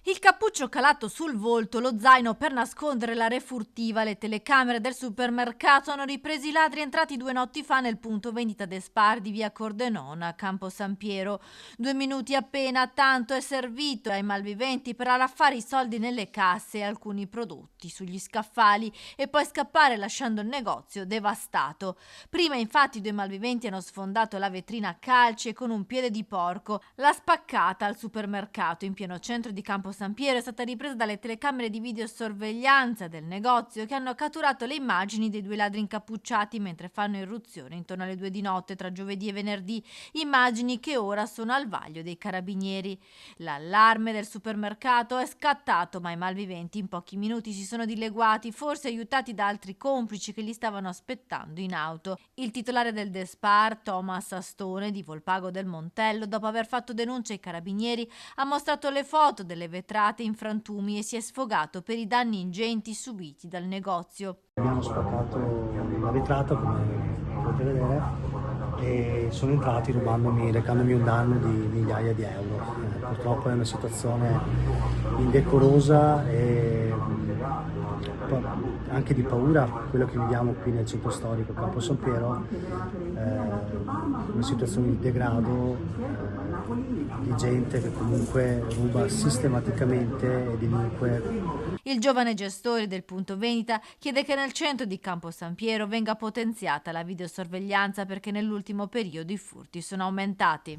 Il cappuccio calato sul volto, lo zaino per nascondere la refurtiva, le telecamere del supermercato hanno ripreso i ladri entrati 2 notti fa nel punto vendita De Spar di via Cordenona a Campo San Piero. 2 minuti appena, tanto è servito ai malviventi per araffare i soldi nelle casse e alcuni prodotti sugli scaffali e poi scappare lasciando il negozio devastato. Prima infatti i due malviventi hanno sfondato la vetrina a calci e con un piede di porco l'ha spaccata al supermercato in pieno centro di Campo San Piero. È stata ripresa dalle telecamere di videosorveglianza del negozio che hanno catturato le immagini dei due ladri incappucciati mentre fanno irruzione intorno alle 2 di notte tra giovedì e venerdì, immagini che ora sono al vaglio dei carabinieri. L'allarme del supermercato è scattato, ma i malviventi in pochi minuti si sono dileguati, forse aiutati da altri complici che li stavano aspettando in auto. Il titolare del De Spar, Thomas Astone di Volpago del Montello, dopo aver fatto denuncia ai carabinieri, ha mostrato le foto delle vetrate in frantumi e si è sfogato per i danni ingenti subiti dal negozio. Abbiamo spaccato la vetrata, come potete vedere, e sono entrati recandomi un danno di migliaia di euro. Purtroppo è una situazione indecorosa e anche di paura, quello che viviamo qui nel centro storico Campo San Piero, una situazione di degrado, di gente che comunque ruba sistematicamente e delinque. Il giovane gestore del punto vendita chiede che nel centro di Campo San Piero venga potenziata la videosorveglianza perché nell'ultimo periodo i furti sono aumentati.